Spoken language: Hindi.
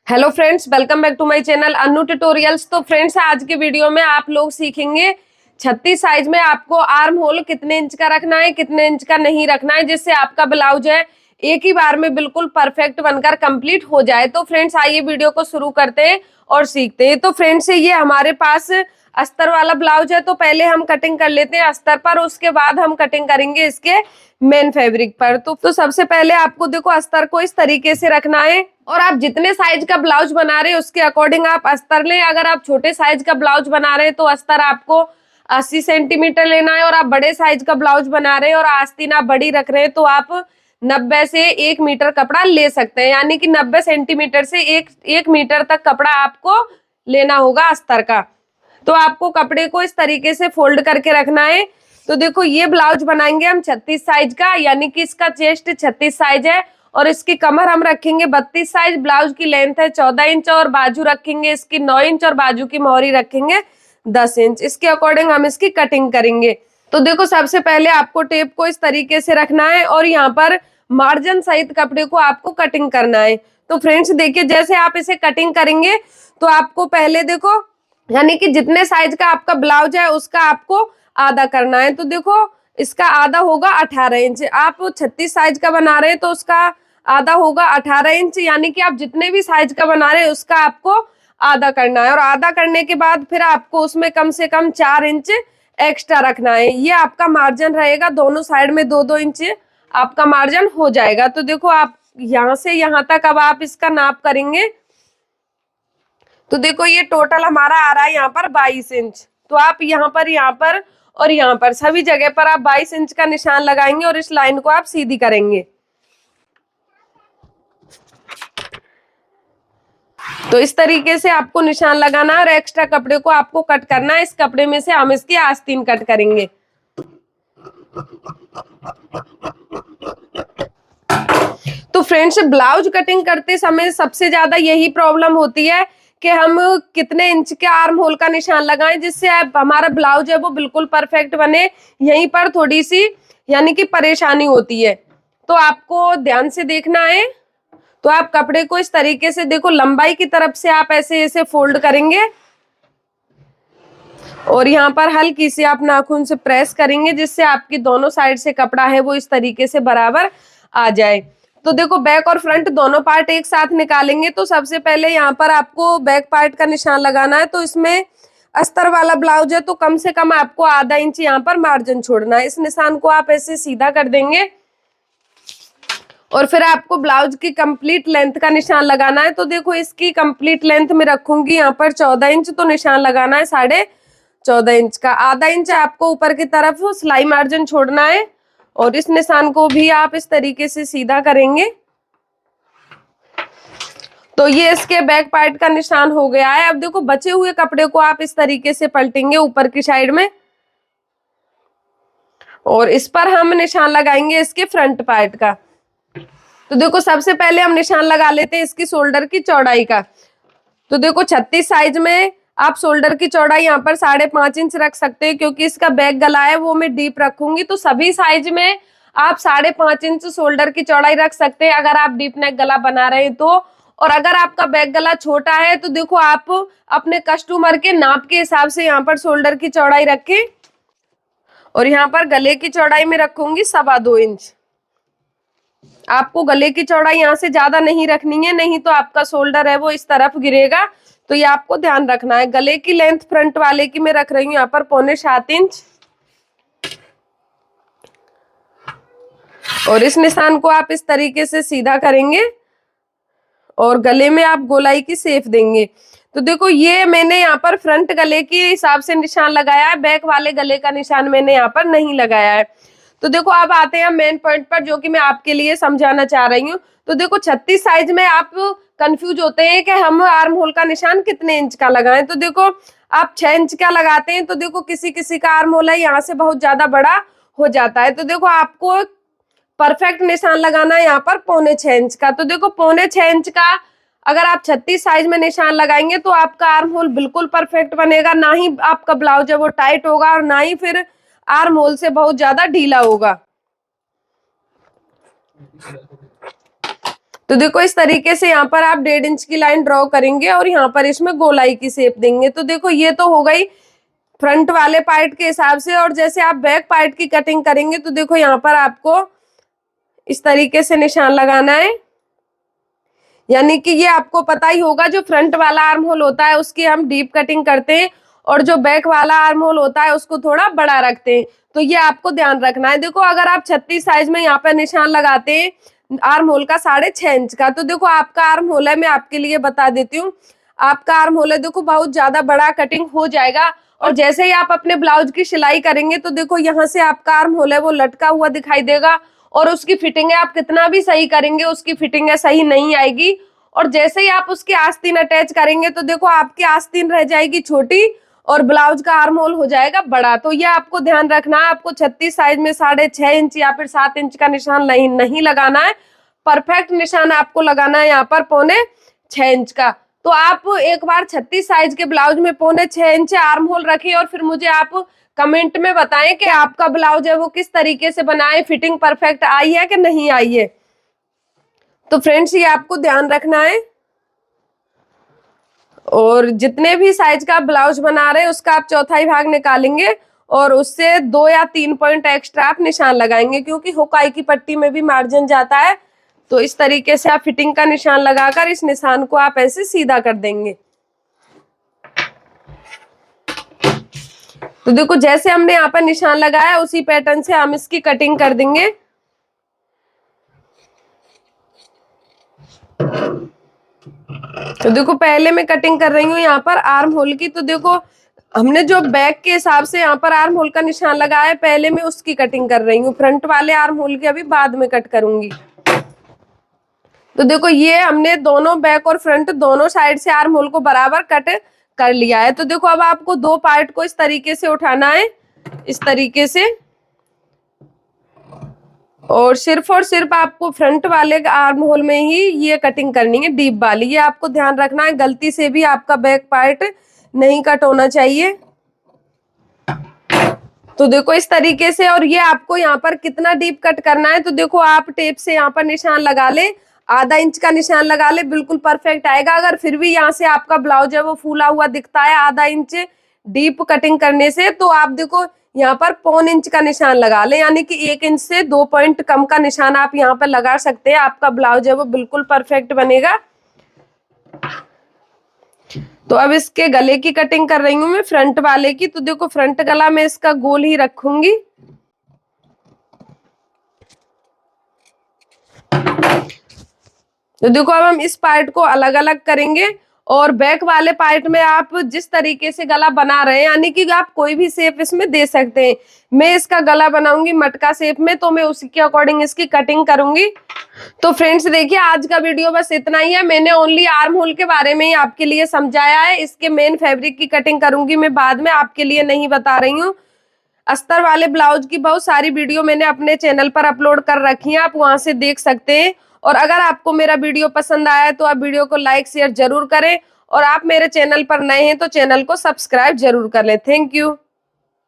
Hello friends, welcome back to my channel Annu tutorials. तो फ्रेंड्स, आज के वीडियो में आप लोग सीखेंगे 36 साइज में आपको आर्म होल कितने इंच का रखना है, कितने इंच का नहीं रखना है, जिससे आपका ब्लाउज है एक ही बार में बिल्कुल परफेक्ट बनकर कंप्लीट हो जाए। तो फ्रेंड्स, आइए वीडियो को शुरू करते हैं और सीखते हैं। तो फ्रेंड्स, ये हमारे पास अस्तर वाला ब्लाउज है, तो पहले हम कटिंग कर लेते हैं अस्तर पर, उसके बाद हम कटिंग करेंगे इसके मेन फैब्रिक पर। तो सबसे पहले आपको देखो अस्तर को इस तरीके से रखना है और आप जितने साइज का ब्लाउज बना रहे हैं उसके अकॉर्डिंग आप अस्तर लें। अगर आप छोटे साइज का ब्लाउज बना रहे हैं तो अस्तर आपको 80 सेंटीमीटर लेना है, और आप बड़े साइज का ब्लाउज बना रहे हैं और आस्तीन आप बड़ी रख रहे हैं तो आप 90 से 1 मीटर कपड़ा ले सकते हैं, यानी कि 90 सेंटीमीटर से 1 मीटर तक कपड़ा आपको लेना होगा अस्तर का। तो आपको कपड़े को इस तरीके से फोल्ड करके रखना है। तो देखो, ये ब्लाउज बनाएंगे हम 36 साइज का, यानी कि इसका चेस्ट 36 साइज है और इसकी कमर हम रखेंगे 32 साइज। ब्लाउज की लेंथ है 14 इंच और बाजू रखेंगे इसकी 9 इंच और बाजू की मोहरी रखेंगे 10 इंच। इसके अकॉर्डिंग हम इसकी कटिंग करेंगे। तो देखो, सबसे पहले आपको टेप को इस तरीके से रखना है और यहाँ पर मार्जिन सहित कपड़े को आपको कटिंग करना है। तो फ्रेंड्स देखिए, जैसे आप इसे कटिंग करेंगे तो आपको पहले देखो, यानी कि जितने साइज का आपका ब्लाउज है उसका आपको आधा करना है। तो देखो, इसका आधा होगा 18 इंच। आप 36 साइज का बना रहे हैं तो उसका आधा होगा 18 इंच, यानी कि आप जितने भी साइज का बना रहे हैं उसका आपको आधा करना है। और आधा करने के बाद फिर आपको उसमें कम से कम 4 इंच एक्स्ट्रा रखना है। ये आपका मार्जिन रहेगा, दोनों साइड में 2-2 इंच आपका मार्जिन हो जाएगा। तो देखो, आप यहाँ से यहाँ तक अब आप इसका नाप करेंगे। तो देखो, ये टोटल हमारा आ रहा है यहाँ पर 22 इंच। तो आप यहाँ पर और यहाँ पर सभी जगह पर आप 22 इंच का निशान लगाएंगे और इस लाइन को आप सीधी करेंगे। तो इस तरीके से आपको निशान लगाना है और एक्स्ट्रा कपड़े को आपको कट करना है। इस कपड़े में से हम इसकी आस्तीन कट करेंगे। तो फ्रेंड्स, ब्लाउज कटिंग करते समय सबसे ज्यादा यही प्रॉब्लम होती है कि हम कितने इंच के आर्म होल का निशान लगाएं जिससे हमारा ब्लाउज है वो बिल्कुल परफेक्ट बने। यहीं पर थोड़ी सी यानी कि परेशानी होती है, तो आपको ध्यान से देखना है। तो आप कपड़े को इस तरीके से देखो, लंबाई की तरफ से आप ऐसे ऐसे फोल्ड करेंगे और यहाँ पर हल्की सी आप नाखून से प्रेस करेंगे जिससे आपकी दोनों साइड से कपड़ा है वो इस तरीके से बराबर आ जाए। तो देखो, बैक और फ्रंट दोनों पार्ट एक साथ निकालेंगे। तो सबसे पहले यहाँ पर आपको बैक पार्ट का निशान लगाना है। तो इसमें अस्तर वाला ब्लाउज है तो कम से कम आपको आधा इंच यहाँ पर मार्जिन छोड़ना है। इस निशान को आप ऐसे सीधा कर देंगे और फिर आपको ब्लाउज की कंप्लीट लेंथ का निशान लगाना है। तो देखो, इसकी कंप्लीट लेंथ में रखूंगी यहाँ पर 14 इंच, तो निशान लगाना है 14.5 इंच का। आधा इंच आपको ऊपर की तरफ सिलाई मार्जिन छोड़ना है और इस निशान को भी आप इस तरीके से सीधा करेंगे। तो ये इसके बैक पार्ट का निशान हो गया है। अब देखो, बचे हुए कपड़े को आप इस तरीके से पलटेंगे ऊपर की साइड में और इस पर हम निशान लगाएंगे इसके फ्रंट पार्ट का। तो देखो, सबसे पहले हम निशान लगा लेते हैं इसकी शोल्डर की चौड़ाई का। तो देखो, 36 साइज में आप शोल्डर की चौड़ाई यहाँ पर 5.5 इंच रख सकते हैं, क्योंकि इसका बैक गला है वो मैं डीप रखूंगी। तो सभी साइज में आप 5.5 इंच शोल्डर की चौड़ाई रख सकते हैं अगर आप डीप नेक गला बना रहे हैं तो। और अगर आपका बैक गला छोटा है तो देखो, आप अपने कस्टमर के नाप के हिसाब से यहाँ पर शोल्डर की चौड़ाई रखें और यहाँ पर गले की चौड़ाई में रखूंगी 2.25 इंच। आपको गले की चौड़ाई यहाँ से ज्यादा नहीं रखनी है, नहीं तो आपका शोल्डर है वो इस तरफ गिरेगा। तो ये आपको ध्यान रखना है। गले की लेंथ फ्रंट वाले की मैं रख रही हूँ यहाँ पर 6.25 इंच और इस निशान को आप इस तरीके से सीधा करेंगे और गले में आप गोलाई की शेप देंगे। तो देखो, ये मैंने यहाँ पर फ्रंट गले के हिसाब से निशान लगाया है, बैक वाले गले का निशान मैंने यहाँ पर नहीं लगाया है। तो देखो, अब आते हैं मेन पॉइंट पर जो कि मैं आपके लिए समझाना चाह रही हूँ। तो देखो, 36 साइज में आप कंफ्यूज होते हैं कि हम आर्म होल का निशान कितने इंच का लगाएं। तो देखो, आप 6 इंच का लगाते हैं तो देखो, किसी किसी का आर्म होल है यहाँ से बहुत ज्यादा बड़ा हो जाता है। तो देखो, आपको परफेक्ट निशान लगाना है यहाँ पर 6.25 इंच का। तो देखो, 6.25 इंच का अगर आप 36 साइज में निशान लगाएंगे तो आपका आर्म होल बिल्कुल परफेक्ट बनेगा। ना ही आपका ब्लाउज है वो टाइट होगा और ना ही फिर आर्म होल से बहुत ज्यादा ढीला होगा। तो देखो इस तरीके से यहाँ पर आप 1.5 इंच की लाइन ड्रॉ करेंगे और यहाँ पर इसमें गोलाई की शेप देंगे। तो देखो ये तो हो गई फ्रंट वाले पार्ट के हिसाब से। और जैसे आप बैक पार्ट की कटिंग करेंगे तो देखो यहाँ पर आपको इस तरीके से निशान लगाना है, यानी कि ये आपको पता ही होगा जो फ्रंट वाला आर्म होल होता है उसकी हम डीप कटिंग करते हैं और जो बैक वाला आर्म होल होता है उसको थोड़ा बड़ा रखते हैं। तो ये आपको ध्यान रखना है। देखो अगर आप 36 साइज में यहाँ पर निशान लगाते हैं आर्म होल का 6.5 इंच का, तो देखो आपका आर्म होल है, मैं आपके लिए बता देती हूँ, आपका आर्म होल है देखो बहुत ज्यादा बड़ा कटिंग हो जाएगा। और जैसे ही आप अपने ब्लाउज की सिलाई करेंगे तो देखो यहाँ से आपका आर्म होल है वो लटका हुआ दिखाई देगा और उसकी फिटिंग है आप कितना भी सही करेंगे उसकी फिटिंग है सही नहीं आएगी। और जैसे ही आप उसकी आस्तीन अटैच करेंगे तो देखो आपकी आस्तीन रह जाएगी छोटी और ब्लाउज का आर्म होल हो जाएगा बड़ा। तो ये आपको ध्यान रखना है, आपको 36 साइज में 6.5 इंच या फिर 7 इंच का निशान नहीं लगाना है, परफेक्ट निशान आपको लगाना है यहाँ पर 6.25 इंच का। तो आप एक बार 36 साइज के ब्लाउज में 6.25 इंच आर्म होल रखिए और फिर मुझे आप कमेंट में बताएं कि आपका ब्लाउज है वो किस तरीके से बनाए, फिटिंग परफेक्ट आई है कि नहीं आई है। तो फ्रेंड्स ये आपको ध्यान रखना है। और जितने भी साइज का ब्लाउज बना रहे हैं उसका आप चौथाई भाग निकालेंगे और उससे 2 या 3 पॉइंट एक्स्ट्रा आप निशान लगाएंगे, क्योंकि हुकाई की पट्टी में भी मार्जिन जाता है। तो इस तरीके से आप फिटिंग का निशान लगाकर इस निशान को आप ऐसे सीधा कर देंगे। तो देखो जैसे हमने यहाँ पर निशान लगाया उसी पैटर्न से हम इसकी कटिंग कर देंगे। तो देखो पहले मैं कटिंग कर रही हूँ यहाँ पर आर्म होल की। तो देखो हमने जो बैक के हिसाब से यहाँ पर आर्म होल का निशान लगाया है पहले मैं उसकी कटिंग कर रही हूँ, फ्रंट वाले आर्म होल की अभी बाद में कट करूंगी। तो देखो ये हमने दोनों बैक और फ्रंट दोनों साइड से आर्म होल को बराबर कट कर लिया है। तो देखो अब आपको 2 पार्ट को इस तरीके से उठाना है, इस तरीके से, और सिर्फ आपको फ्रंट वाले आर्म होल में ही ये कटिंग करनी है डीप वाली। ये आपको ध्यान रखना है, गलती से भी आपका बैक पार्ट नहीं कट होना चाहिए। तो देखो इस तरीके से। और ये आपको यहाँ पर कितना डीप कट करना है तो देखो आप टेप से यहाँ पर निशान लगा ले, आधा इंच का निशान लगा ले, बिल्कुल परफेक्ट आएगा। अगर फिर भी यहाँ से आपका ब्लाउज है वो फूला हुआ दिखता है आधा इंच डीप कटिंग करने से, तो आप देखो यहाँ पर 0.25 इंच का निशान लगा ले, यानी कि 1 इंच से 2 पॉइंट कम का निशान आप यहाँ पर लगा सकते हैं। आपका ब्लाउज है वो बिल्कुल परफेक्ट बनेगा। तो अब इसके गले की कटिंग कर रही हूँ मैं फ्रंट वाले की। तो देखो फ्रंट गला में इसका गोल ही रखूंगी। तो देखो अब हम इस पार्ट को अलग अलग करेंगे और बैक वाले पार्ट में आप जिस तरीके से गला बना रहे हैं, यानी कि आप कोई भी शेप इसमें दे सकते हैं। मैं इसका गला बनाऊंगी मटका शेप में, तो मैं उसी के अकॉर्डिंग इसकी कटिंग करूंगी। तो फ्रेंड्स देखिए आज का वीडियो बस इतना ही है। मैंने ओनली आर्म होल के बारे में ही आपके लिए समझाया है। इसके मेन फैब्रिक की कटिंग करूंगी मैं बाद में, आपके लिए नहीं बता रही हूँ। अस्तर वाले ब्लाउज की बहुत सारी वीडियो मैंने अपने चैनल पर अपलोड कर रखी है, आप वहां से देख सकते हैं। और अगर आपको मेरा वीडियो पसंद आया है तो आप वीडियो को लाइक शेयर जरूर करें और आप मेरे चैनल पर नए हैं तो चैनल को सब्सक्राइब जरूर कर लें। Thank you.